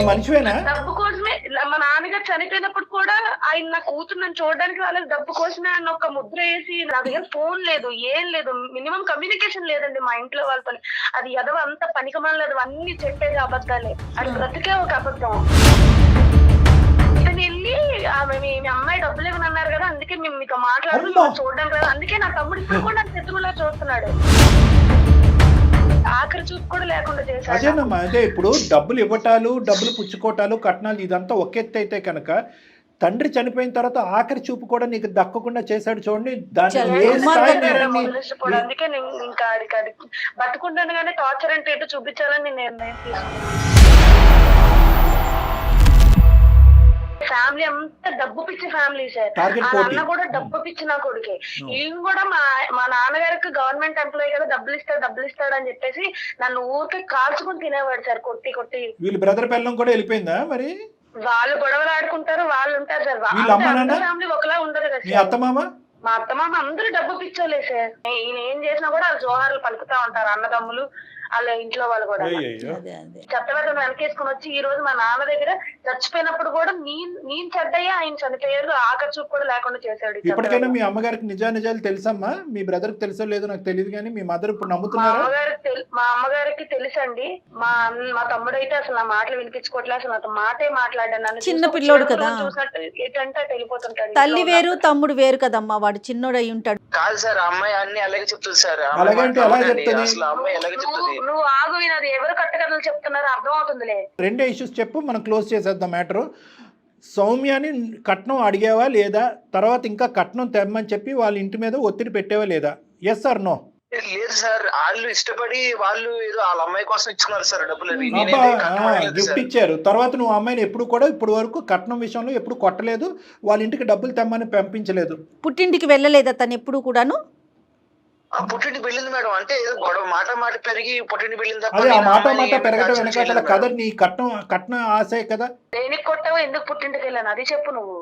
మనిషివేనా? డబ్బు కోసమే. మా నాన్నగారు చనిపోయినప్పుడు కూడా ఆయన నా కూతురు నన్ను చూడడానికి రాలేదు. డబ్బు కోసమే ఆయన ఒక ముద్ర వేసి, నా దగ్గర ఫోన్ లేదు, ఏం లేదు, మినిమం కమ్యూనికేషన్ లేదండి మా ఇంట్లో వాళ్ళతో. అది ఎదవ అంత పనికమని లేదు, అన్ని చెప్పేది అబద్ధాలే. అది బ్రతికే ఒక అబద్ధం. ఇతను వెళ్ళి మీ అమ్మాయి డబ్బులు ఇవ్వని అన్నారు కదా, అందుకే మేము మీతో మాట్లాడుతూ చూడడం కదా, అందుకే నా తమ్ముడు ఇప్పుడు కూడా నాకు శత్రువులా చూస్తున్నాడు. ఆఖరి చూపు కూడా లేకుండా చేశాడు. అదేనమ్మా, అదే ఇప్పుడు డబ్బులు ఇవ్వటాలు, డబ్బులు పుచ్చుకోవటాలు, కట్నాలు ఇదంతా ఒక ఎత్తు అయితే కనుక తండ్రి చనిపోయిన తర్వాత ఆఖరి చూపు కూడా నీకు దక్కకుండా చేశాడు చూడండి. దాన్ని అందుకే నేను ఇంకా బతుకుంటాను కానీ టార్చర్ అంటే ఏంటో చూపించాలని నేను నిర్ణయం తీసుకున్నాను. ఫ్యామిలీ అంతా డబ్బు పిచ్చి ఫ్యామిలీ సార్. అన్న కూడా డబ్బు పిచ్చి నా కొడుకే. ఈయన కూడా మా నాన్నగారికి గవర్నమెంట్ ఎంప్లాయీ కదా, డబ్బులు ఇస్తాడు అని చెప్పేసి నన్ను ఊరికే కాల్చుకుని తినేవాడు సార్, కొట్టి కొట్టి. వీళ్ళు బ్రదర్ పిల్లం కూడా వెళ్ళిపోయిందా మరి? వాళ్ళు గొడవలు ఆడుకుంటారు, వాళ్ళు ఉంటారు సార్. ఫ్యామిలీ ఒకలా ఉండదు కదా సార్. మా అత్తమామ అందరూ డబ్బు పిచ్చోలే సార్. ఈయన ఏం చేసినా కూడా వాళ్ళు జోహార్లు పలుకుతా ఉంటారు, అన్నదమ్ములు వాళ్ళ ఇంట్లో వాళ్ళు కూడా. చెత్తబెట్టను వెనకేసుకుని వచ్చి ఈ రోజు మా నాన్న దగ్గర చచ్చిపోయినప్పుడు కూడా నేను చెడ్డయ్యా, ఆయన చనిపోయారు, ఆఖరి చూపు కూడా లేకుండా చేశాడు. ఇప్పటికైనా మీ అమ్మగారికి నిజాలు తెలుసమ్మా? మీ బ్రదర్ కి తెలుసో లేదో నాకు తెలియదు కానీ మీ మదర్ ఇప్పుడు నమ్ముతున్నారు? మా అమ్మగారికి తెలుసండి. మా తమ్ముడు అయితే అసలు నా మాటలు వినిపించుకోవట్లేదు, అసలు నాతో మాటే మాట్లాడాను. నన్ను చిన్న పిల్లోడు కదా, చూసినట్టు ఎటంటే వెళ్ళిపోతుంటాడు. తల్లి వేరు తమ్ముడు వేరు కదమ్మా, వాడు చిన్నోడు అయి ఉంటాడు. కాదు సార్, ఆ అమ్మాయి అన్ని అలాగే చెప్తుంది సార్. ఆ అమ్మాయి అలాగే అంటే ఎలా అవునండి, చెప్తుంది? అసలు ఆ అమ్మాయి ఎలాగే చెప్తుంది. నువ్వు ఆగు వినోద్, ఎవరు కట్టకథలు చెప్తున్నారో అర్థం అవుతుందిలే. రెండే ఇష్యూస్ చెప్పు, మనం క్లోజ్ చేసేద్దాం మ్యాటరు. సౌమ్యని కట్నం అడిగేవా లేదా, తర్వాత ఇంకా కట్నం తెమ్మని చెప్పి వాళ్ళ ఇంటి మీద ఒత్తిడి పెట్టేవా లేదా? Yes or no? లేదు సార్, వాళ్ళు ఇష్టపడి వాళ్ళు ఏదో వాళ్ళ అమ్మాయి కోసం ఇచ్చుకున్నారు సార్ డబ్బులు అవి. అబ్బా, నేనైతే కట్నం అడగలేదు గిఫ్ట్ సార్. ఇచ్చారు. తర్వాత నువ్వు అమ్మాయిని ఎప్పుడు కూడా ఇప్పుడు వరకు కట్నం విషయంలో ఎప్పుడు కొట్టలేదు, వాళ్ళ ఇంటికి డబ్బులు తెమ్మని పంపించలేదు. పుట్టింటికి వెళ్ళలేదా తను ఎప్పుడు కూడాను? ఆ పుట్టింటికి వెళ్ళింది మేడం, అంటే ఏదో గొడవ మాట పెరిగి పుట్టింటికి వెళ్ళింది తప్ప అదే ఆ నేను మాట అమ్మాయిని మాట పెరగడం టార్చర్ వెనకాల చేయలేదు కథ మేడం. నీ కట్నం ఆశే కదా. దేనికి కొట్టావు, ఎందుకు పుట్టింటికి వెళ్ళాను అది చెప్పు నువ్వు.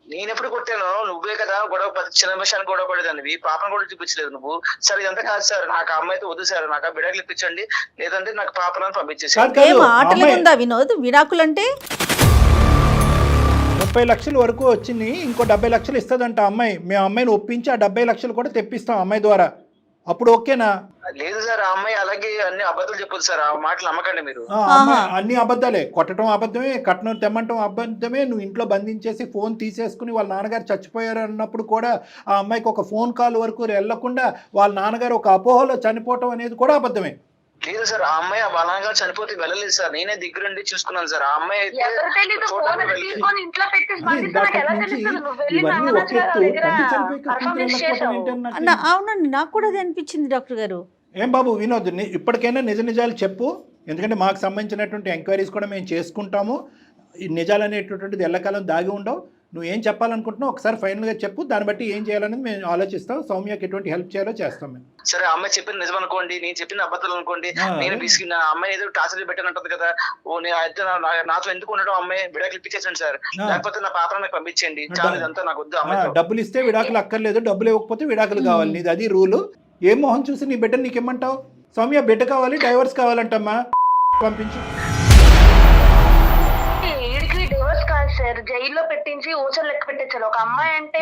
నేను ఎప్పుడు కొట్టాను? నువ్వే కదా గొడవ, చిన్న విషయానికి గొడవ పడేదానివి, పాపను కూడా చూపించలేదు నువ్వు. సార్ ఇదంతా కాదు సార్, నాకు ఆ అమ్మాయితో వద్దు సార్, నాకు ఆ బిడకలు ఇప్పించండి, లేదంటే నాకు పాపలను పంపించేసి. కాదు, ఏం కాదు, ఆటలు అమ్మాయి ఉందా వినోద్? విడాకులంటే 30 లక్షల వరకు వచ్చింది, ఇంకో 70 లక్షలు ఇస్తుందంట అమ్మాయి. మేము అమ్మాయిని ఒప్పించి ఆ 70 లక్షలు కూడా తెప్పిస్తాం అమ్మాయి ద్వారా. అప్పుడు ఓకేనా? లేదు సార్, ఆ అమ్మాయి అలాగే అన్ని అబద్ధాలు చెప్పదు సార్, ఆ మాటలు నమ్మకండి మీరు. అమ్మాయి అన్ని అబద్ధాలే. కొట్టడం అబద్ధమే, కట్నం తెమ్మంటం అబద్ధమే. నువ్వు ఇంట్లో బంధించేసి ఫోన్ తీసేసుకుని వాళ్ళ నాన్నగారు చచ్చిపోయారు అన్నప్పుడు కూడా ఆ అమ్మాయికి ఒక ఫోన్ కాల్ వరకు వెళ్లకుండా వాళ్ళ నాన్నగారు ఒక అపోహలో చనిపోవటం అనేది కూడా అబద్ధమే. లేదు సార్, ఆ అమ్మాయి వాళ్ళ నాన్నగారు చనిపోతే వెళ్ళలేదు సార్, నేనే దగ్గరుండి చూసుకున్నాను సార్. ఆ అమ్మాయి అయితే ఎవరు తెలీదు, ఫోన్ చూడడానికి వెళ్ళి- తీసుకొని ఇంట్లో పెట్టేసి అది పంపిస్తే నాకు ఎలా ఇందాక నుంచి తెలుస్తుంది? నువ్వు వెళ్ళి ఇవన్నీ నా ఒక ఎత్తు, దగ్గర తండ్రి చనిపోయి పర్ఫార్మెన్స్ కట్నం చేసావు. ఏంటని నాకు అన్న అవునండి, నాకు కూడా అది అనిపించింది డాక్టర్ గారు. ఏం బాబు వినోద్, ఇప్పటికైనా నిజ నిజాలు చెప్పు. ఎందుకంటే మాకు సంబంధించినటువంటి ఎంక్వైరీస్ కూడా మేము చేసుకుంటాము. ఈ నిజాలు అనేటటువంటిది ఎల్లకాలం దాగి ఉండవు. నువ్వు ఏం చెప్పాలనుకుంటున్నావు ఒకసారి ఫైనల్గా చెప్పు, దాన్ని బట్టి ఏం చేయాలనేది మేము ఆలోచిస్తాం. సౌమ్యకి ఎటువంటి హెల్ప్ చేయాలో చేస్తాం మేము. సరే, ఆ అమ్మాయి చెప్పింది నిజం అనుకోండి, నేను చెప్పిన అబద్ధాలు అనుకోండి, నేను బిస్కిన్ ఆ అమ్మాయి ఏదో టార్చర్ పెట్టానంటది కదా, ఓ నేను అయితే నాతో ఎందుకు ఉండడం, అమ్మాయి విడాకులు ఇప్పించేసాను సార్, లేకపోతే నా పాప నాకు పంపించండి చాలు, ఇదంతా నాకు వద్దు అమ్మాయి. డబ్బులు ఇస్తే విడాకులు అక్కర్లేదు, డబ్బులు ఇవ్వకపోతే విడాకులు కావాలి, నీది అది రూలు. ఏ మొహం చూసి నీ బిడ్డ నీకు ఇమ్మంటావు? సౌమ్య బిడ్డ కావాలి, డైవర్స్ కావాలంటమ్మా, పంపించు. వీడికి డివోర్స్ కాదు సార్, జైల్లో పెట్టించి ఊచలు లెక్క పెట్టించాలి. ఒక అమ్మాయి అంటే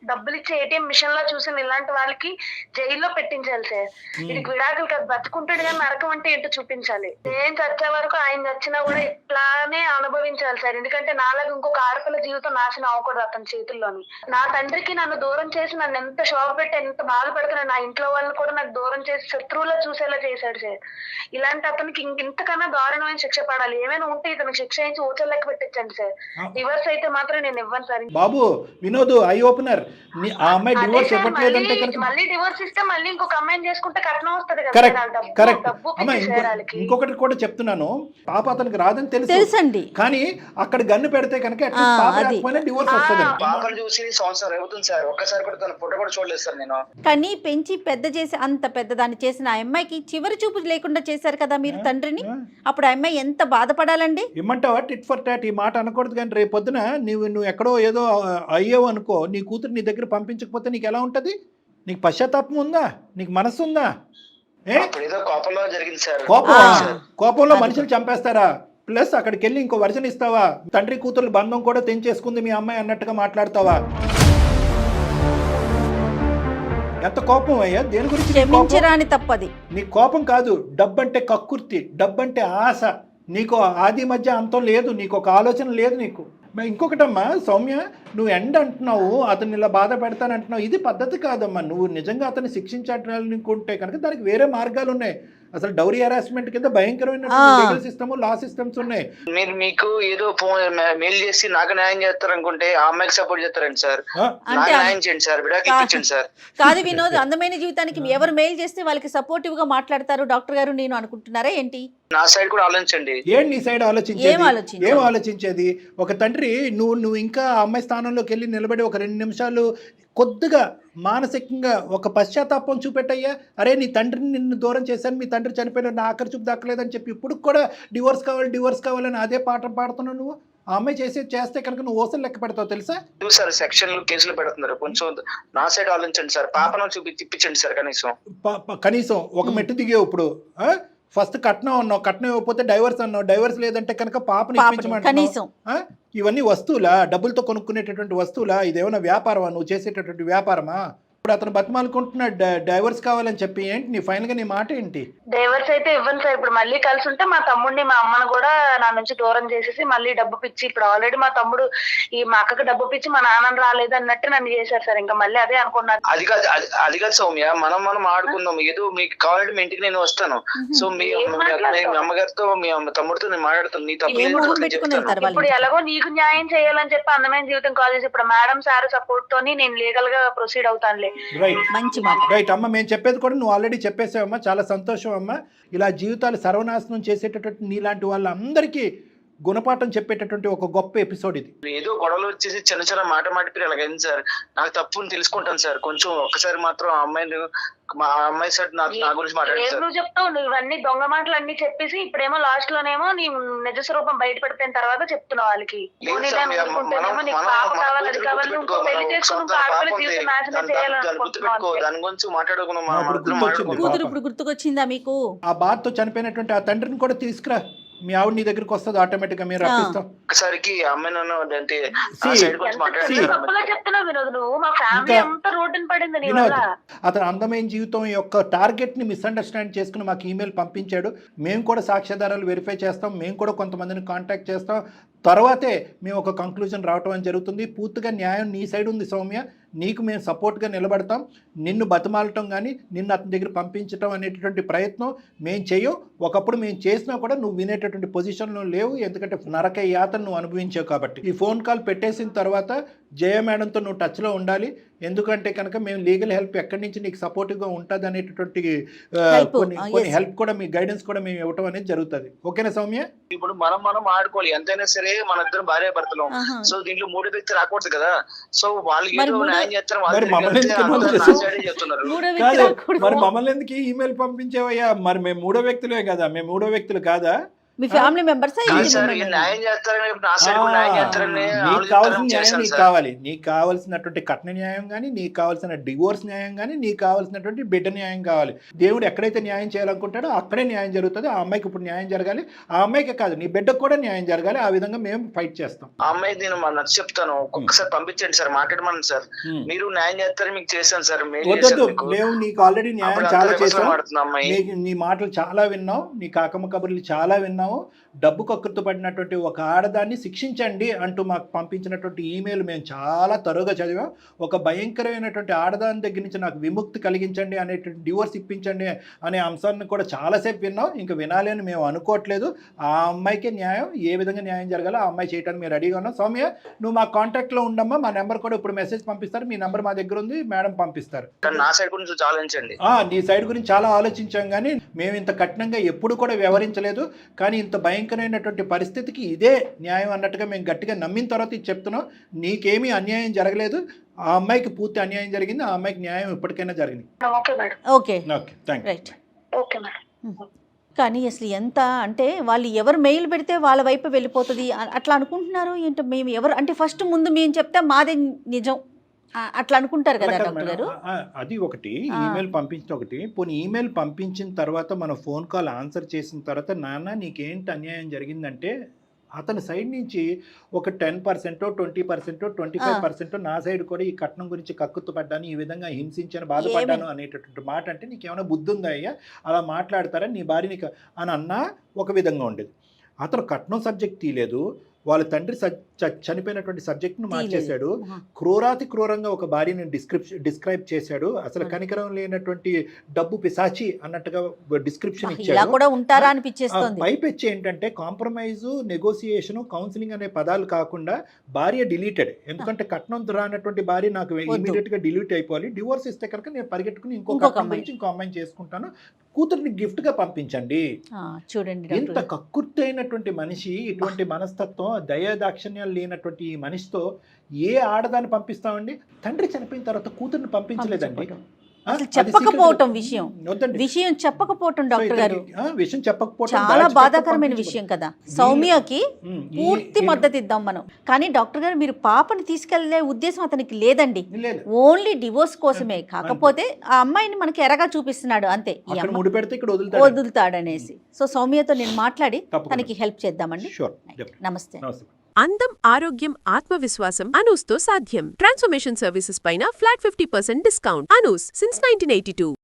డబ్బులు ఇచ్చే ఏటీఎం మిషన్ లా చూసిన ఇలాంటి వాళ్ళకి జైల్లో పెట్టించాలి సార్. వీడికి విడాకులు కాదు, బతుకుంటాడు కానీ నరకం అంటే ఏంటో చూపించాలి. నేను చచ్చే వరకు ఆయన చచ్చినా కూడా ఇట్లానే అనుభవించాలి సార్. ఎందుకంటే నాలాగా ఇంకొక ఆడపిల్ల జీవితం నాశనం అవ్వకూడదు అతని చేతుల్లోని. నా తండ్రికి నన్ను దూరం చేసి నన్ను ఎంత శోభ పెట్టి ఎంత బాధ పెడుతున్నా, నా ఇంట్లో వాళ్ళని కూడా నాకు దూరం చేసి శత్రువులో చూసేలా చేశాడు సార్. ఇలాంటి అతనికి ఇంతకన్నా దారుణమైన శిక్ష పడాలి. ఏమైనా ఉంటే ఇతను శిక్ష వేయించి ఊచలు లెక్క పెట్టించండి సార్. డివోర్స్ అయితే మాత్రం నేను ఇవ్వను సార్. బాబు వినోద్, ఐ ఓపెనర్. ఆ అమ్మాయి అదే డివోర్స్ సార్, ఇవ్వట్లేదంటే కనుక మళ్ళీ డివోర్స్ ఇస్తే మళ్ళీ ఇంకొక అమ్మాయిని చేసుకుంటే కట్నం వస్తుంది కదా కరెక్ట్ సార్. డబ్బు కరెక్ట్ డబ్బు అమ్మా. పిచ్చి సార్ వాళ్ళకి. ఇంకొకటి కూడా చెప్తున్నాను, పాప అతనికి రాదని తెలుసండి. కానీ అక్కడ గన్ను పెడితే కనుక అట్లీస్ట్ పాప అది. రాకపోయినా డివోర్స్ వస్తుంది. పాపను చూసి సంవత్సరం అవుతుంది సార్, ఒక్కసారి కూడా తన ఫోటో కూడా చూడలేదు సార్ నేను. కానీ పెంచి పెద్ద చేసి అంత పెద్దదాన్ని చేసిన ఆ అమ్మాయికి చివరి చూపు లేకుండా చేశారు కదా మీరు తండ్రిని. అప్పుడు ఆ అమ్మాయి ఎంత బాధపడాలండి? ఇమ్మంటావా టిట్ ఫర్ టాట్? ఈ మాట అనకూడదు, కానీ రేపు పొద్దున నువ్వు ఎక్కడో ఏదో అయ్యావు అనుకో, నీ కూతురు నీ దగ్గర పంపించకపోతే నీకు ఎలా ఉంటుంది? నీకు పశ్చాత్తాపం ఉందా? నీకు మనస్సు ఉందా? అప్పుడు ఏదో కోపంలో జరిగింది సార్. కోపంలో మనుషులు చంపేస్తారా? ప్లస్ అక్కడికి వెళ్ళి ఇంకో వర్షన్ ఇస్తావా? తండ్రి కూతురు బంధం కూడా తెంచేసుకుంది మీ అమ్మాయి అన్నట్టుగా మాట్లాడతావా? ఎంత కోపం అయ్యా? దేని గురించి నీ కోపం? క్షమించరాని తప్పది. నీ కోపం కాదు, డబ్బంటే కక్కుర్తి, డబ్బంటే ఆశ. నీకు ఆది మధ్య అంతం లేదు, నీకు ఒక ఆలోచన లేదు నీకు. ఇంకొకటమ్మా సౌమ్య, నువ్వు ఎండ్ అంటున్నావు, అతన్ని ఇలా బాధ పెడతానంటున్నావు, ఇది పద్ధతి కాదమ్మా. నువ్వు నిజంగా అతన్ని శిక్షించాలనుకుంటే కనుక దానికి వేరే మార్గాలు ఉన్నాయి. అసలు డౌరీ హెరాస్మెంట్ కింద భయంకరమైన లీగల్ సిస్టమ్, లా సిస్టమ్స్ ఉన్నాయి. మీరు మీకు ఏదో మెయిల్ చేసి నాకు న్యాయం చేస్తారు అనుకుంటే ఆ అమ్మాయికి సపోర్ట్ చేస్తారండి సార్. నాకు న్యాయం చేయండి సార్, విడాకులు ఇప్పించండి సార్. కాదు వినోద్, అందమైన జీవితానికి ఎవరు మెయిల్ చేస్తే వాళ్ళకి సపోర్టివ్ గా మాట్లాడతారు డాక్టర్ గారు నేను అనుకుంటున్నారా ఏంటి? నా సైడ్ కూడా ఆలోచించండి. ఏం నీ సైడ్ ఏం ఆలోచించేది? ఒక తండ్రి నువ్వు ఇంకా ఆ అమ్మాయి స్థానంలోకి వెళ్ళి నిలబడి ఒక 2 నిమిషాలు కొద్దిగా మానసికంగా ఒక పశ్చాత్తాపం చూపెట్టయ్యా. అరే నీ తండ్రిని నిన్ను దూరం చేశాను, మీ తండ్రి చనిపోయిన నా ఆఖరి చూపు దక్కలేదని చెప్పి ఇప్పుడు కూడా డివోర్స్ కావాలని అదే పాఠం పాడుతున్నావు నువ్వు. ఆ అమ్మాయి చేస్తే కనుక నువ్వు ఓసలు లెక్క పెడతావు తెలుసా? సార్ సెక్షన్లు కేసులు పెడుతున్నారు, కొంచెం నా సైడ్ ఆలోచించండి సార్. పాపను ఇప్పించండి సార్. కనీసం ఒక మెట్టు దిగేవు. ఇప్పుడు ఫస్ట్ కట్నం అన్నావు, కట్నం ఇవ్వకపోతే డైవర్స్ అన్నావు, డైవర్స్ లేదంటే కనుక పాపని ఇప్పించమంటున్నావు. ఇవన్నీ వస్తువులా? డబ్బులతో కొనుక్కునేటటువంటి వస్తువులా? ఇదేమైనా వ్యాపారమా? నువ్వు చేసేటటువంటి వ్యాపారమా? ఇప్పుడు అతను బతిమాలుకుంటున్నా డైవర్స్ కావాలని చెప్పి ఏంటి నీ ఫైనల్గా నీ మాట ఏంటి? డైవర్స్ అయితే ఇవ్వను సార్. ఇప్పుడు మళ్ళీ కలిసి ఉంటే మా తమ్ముడిని మా అమ్మను కూడా నా నుంచి దూరం చేసేసి మళ్ళీ డబ్బు పిచ్చి, ఇప్పుడు ఆల్రెడీ మా తమ్ముడు మా అక్కకి డబ్బు పిచ్చి మా నాన్న రాలేదు అన్నట్టు నన్ను చేశారు సార్. ఇంకా మళ్ళీ అదే అనుకున్నాను. అది కాదు సౌమ్య, మనం ఆడుకుందాం. ఏదో మీకు కావాలంటే మీ ఇంటికి నేను వస్తాను. సో మీ అమ్మగారితో మీ తమ్ముడితో నేను మాట్లాడతాను. నీ తప్పు ఇప్పుడు ఎలాగో నీకు న్యాయం చేయాలని చెప్పి అందమైన జీవితం కాల్ చేసి ఇప్పుడు మేడం సార్ సపోర్ట్ తోని నేను లీగల్ గా ప్రొసీడ్ అవుతానులే. మంచి మాట. రైట్ అమ్మ, మేము చెప్పేది కూడా నువ్వు ఆల్రెడీ చెప్పేసావమ్మా. చాలా సంతోషం అమ్మ. ఇలా జీవితాలు సర్వనాశనం చేసేటటువంటి నీలాంటి వాళ్ళందరికీ గుణపాఠం చెప్పేటటువంటి ఒక గొప్ప ఎపిసోడ్ ఇది. ఏదో గొడవలు వచ్చేసి చిన్న చిన్న మాట మాటిపోయి అలాగైంది సార్. నాకు తప్పుని తెలుసుకుంటాను సార్. కొంచెం ఒక్కసారి మాత్రం ఆ అమ్మాయి సార్ నా గురించి మాట్లాడారు. నువ్వు చెప్తావు, నువ్వు ఇవన్నీ దొంగ మాటలు అన్ని చెప్పేసి ఇప్పుడేమో లాస్ట్ లోనేమో నీ నిజ స్వరూపం బయటపడిపోయిన తర్వాత చెప్తున్నావు వాళ్ళకి. దాని గురించి మాట్లాడుకున్నాం. కూతురు ఇప్పుడు గుర్తుకొచ్చిందా మీకు? ఆ బాధతో చనిపోయినటువంటి ఆ తండ్రిని కూడా తీసుకురా, మీ ఆవిడ నీ దగ్గరికి వస్తుంది ఆటోమేటిక్ గా. మీరు రప్పిస్తాం ఒకసారికి అమ్మాయి నన్ను అతను అందమైన జీవితం యొక్క టార్గెట్ ని మిస్అండర్స్టాండ్ చేసుకుని మాకు ఈమెయిల్ పంపించాడు. మేము కూడా సాక్ష్యాధారాలు వెరిఫై చేస్తాం, మేము కూడా కొంతమందిని కాంటాక్ట్ చేస్తాం. తర్వాతే మేము ఒక కంక్లూజన్ రావటం అని జరుగుతుంది. పూర్తిగా న్యాయం నీ సైడ్ ఉంది సౌమ్య. నీకు మేము సపోర్ట్గా నిలబడతాం. నిన్ను బతిమాలటం కానీ నిన్ను అతని దగ్గర పంపించడం అనేటటువంటి ప్రయత్నం మేము చెయ్యం. ఒకప్పుడు మేము చేసినా కూడా నువ్వు వినేటటువంటి పొజిషన్లో లేవు, ఎందుకంటే నరక యాతన నువ్వు అనుభవించావు కాబట్టి. ఈ ఫోన్ కాల్ పెట్టేసిన తర్వాత జయ మేడంతో నువ్వు టచ్లో ఉండాలి. ఎందుకంటే కనుక మేము లీగల్ హెల్ప్ ఎక్కడి నుంచి నీకు సపోర్టివ్గా ఉంటుంది అనేటటువంటి కొన్ని హెల్ప్ కూడా మీ గైడెన్స్ కూడా మేము ఇవ్వటం అనేది జరుగుతుంది. ఓకేనా సౌమ్య? ఇప్పుడు మనం ఆడుకోవాలి. ఎంతైనా సరే మన ఇద్దరు భార్య భర్తలు. సో దీంట్లో మూడో వ్యక్తి రాకూడదు కదా. సో వాళ్ళకి మరి మమ్మల్ని ఎందుకు ఈమెయిల్ పంపించేవయ్యా? మరి మేము మూడో వ్యక్తులే కదా, మేము మూడో వ్యక్తులు కాదా? మీ ఫ్యామిలీ మెంబర్స్? నీకు కావాల్సిన న్యాయం నీకు కావాలి. నీకు కావాల్సినటువంటి కట్న న్యాయం కానీ, నీకు కావాల్సిన డివోర్స్ న్యాయం కానీ, నీకు కావాల్సినటువంటి బిడ్డ న్యాయం కావాలి. దేవుడు ఎక్కడైతే న్యాయం చేయాలనుకుంటాడో అక్కడే న్యాయం జరుగుతుంది. ఆ అమ్మాయికి ఇప్పుడు న్యాయం జరగాలి. ఆ అమ్మాయికి కాదు, నీ బిడ్డకు కూడా న్యాయం జరగాలి. ఆ విధంగా మేము ఫైట్ చేస్తాం. ఆ అమ్మాయి నేను నచ్చి చెప్తాను, ఒక్కసారి పంపించండి సార్, మాట్లాడమని సార్. మీరు న్యాయం చేస్తారని మీకు చేశాను సార్. మేము నీకు ఆల్రెడీ న్యాయం చాలా చేసాం. నీ మాటలు చాలా విన్నాం, నీ కాకమ్మ కబుర్లు చాలా విన్నాం. డబ్బు కక్కుర్తి పడినటువంటి ఒక ఆడదాన్ని శిక్షించండి అంటూ మాకు పంపించినటువంటి ఈమెయిల్ మేము చాలా తరువుగా చదివాం. ఒక భయంకరమైనటువంటి ఆడదాని దగ్గర నుంచి నాకు విముక్తి కలిగించండి అనేటువంటి డివోర్స్ ఇప్పించండి అనే అంశాన్ని కూడా చాలాసేపు విన్నాం. ఇంకా వినాలి అని మేము అనుకోవట్లేదు. ఆ అమ్మాయికి న్యాయం ఏ విధంగా న్యాయం జరగాలో ఆ అమ్మాయి చేయడానికి మేము రెడీగా ఉన్నాం. సౌమ్య, నువ్వు మా కాంటాక్ట్లో ఉండమ్మా. మా నెంబర్ కూడా ఇప్పుడు మెసేజ్ పంపిస్తారు. మీ నెంబర్ మా దగ్గర ఉంది, మేడం పంపిస్తారు. నా సైడ్ గురించి ఆలోచించండి. నీ సైడ్ గురించి చాలా ఆలోచించాం, కానీ మేము ఇంత కఠినంగా ఎప్పుడు కూడా వ్యవహరించలేదు. కానీ ఇంత భయంకరమైనటువంటి పరిస్థితికి ఇదే న్యాయం అన్నట్టుగా మేము గట్టిగా నమ్మిన తర్వాత ఇది చెప్తున్నాం. నీకేమీ అన్యాయం జరగలేదు, ఆ అమ్మాయికి పూర్తి అన్యాయం జరిగింది. ఆ అమ్మాయికి న్యాయం ఇప్పటికైనా జరిగింది. Okay, thank you. కానీ అసలు ఎంత అంటే వాళ్ళు ఎవరు మెయిల్ పెడితే వాళ్ళ వైపు వెళ్ళిపోతుంది అట్లా అనుకుంటున్నారు ఏంటో. మేము ఎవరు అంటే ఫస్ట్ ముందు మేము చెప్తే మాదే నిజం అట్లా అనుకుంటారు కదా డాక్టర్ గారు. అది ఒకటి, ఈమెయిల్ పంపించిన ఒకటి. పోనీ ఈమెయిల్ పంపించిన తర్వాత మనం ఫోన్ కాల్ ఆన్సర్ చేసిన తర్వాత నాన్న నీకేంటి అన్యాయం జరిగిందంటే అతని సైడ్ నుంచి ఒక 10%, 20%, 25% నా సైడ్ కూడా ఈ కట్నం గురించి కక్కుతుపడ్డాను, ఈ విధంగా హింసించాను, బాధపడ్డాను అనేటటువంటి మాట అంటే నీకు ఏమైనా బుద్ధి ఉందా అయ్యా? అలా మాట్లాడతారా నీ భార్యని అని అన్నా ఒక విధంగా ఉండేది. అతను కట్నం సబ్జెక్ట్ తీయలేదు, వాళ్ళ తండ్రి చనిపోయినటువంటి సబ్జెక్ట్ను మార్చేశాడు. క్రూరాతి క్రూరంగా ఒక భార్యని డిస్క్రైబ్ చేశాడు. అసలు కనికరం లేనటువంటి డబ్బు పిశాచి అన్నట్టుగా డిస్క్రిప్షన్ ఇచ్చాడు. పైపెచ్చి ఏంటంటే కాంప్రమైజు, నెగోసియేషన్, కౌన్సిలింగ్ అనే పదాలు కాకుండా భార్య డిలీటెడ్. ఎందుకంటే కట్నం రానటువంటి భార్య నాకు ఇమీడియట్ గా డిలీట్ అయిపోవాలి. డివోర్స్ ఇస్తే కనుక నేను పరిగెట్టుకుని ఇంకో అమ్మాయిని చేసుకుంటాను, కూతురిని గిఫ్ట్ గా పంపించండి. చూడండి, ఇంత కక్కుర్తి అయినటువంటి మనిషి, ఇటువంటి మనస్తత్వం, దయాదాక్షిణ్యాలు లేనటువంటి ఈ మనిషితో ఏ ఆడదాన్ని పంపిస్తామండి? తండ్రి చనిపోయిన తర్వాత కూతుర్ని పంపించలేదండి. చెప్పకపోవటం విషయం చెప్పకపోవటం డాక్టర్ గారు విషయం చెప్పకపోవటం చాలా బాధాకరమైన విషయం కదా. సౌమ్యకి పూర్తి మద్దతు ఇద్దాం మనం, కానీ డాక్టర్ గారు మీరు పాపని తీసుకెళ్లే ఉద్దేశం అతనికి లేదండి, ఓన్లీ డివోర్స్ కోసమే. కాకపోతే ఆ అమ్మాయిని మనకి ఎరగా చూపిస్తున్నాడు అంతే, వదులుతాడనేసి. సో సౌమ్యతో నేను మాట్లాడి తనకి హెల్ప్ చేద్దామండి. నమస్తే. అందం, ఆరోగ్యం, ఆత్మవిశ్వాసం అనూస్తో సాధ్యం. ట్రాన్స్ఫర్మేషన్ సర్వీసెస్ పైన ఫ్లాట్ 50% డిస్కౌంట్. అనూస్ సిన్స్ 1982.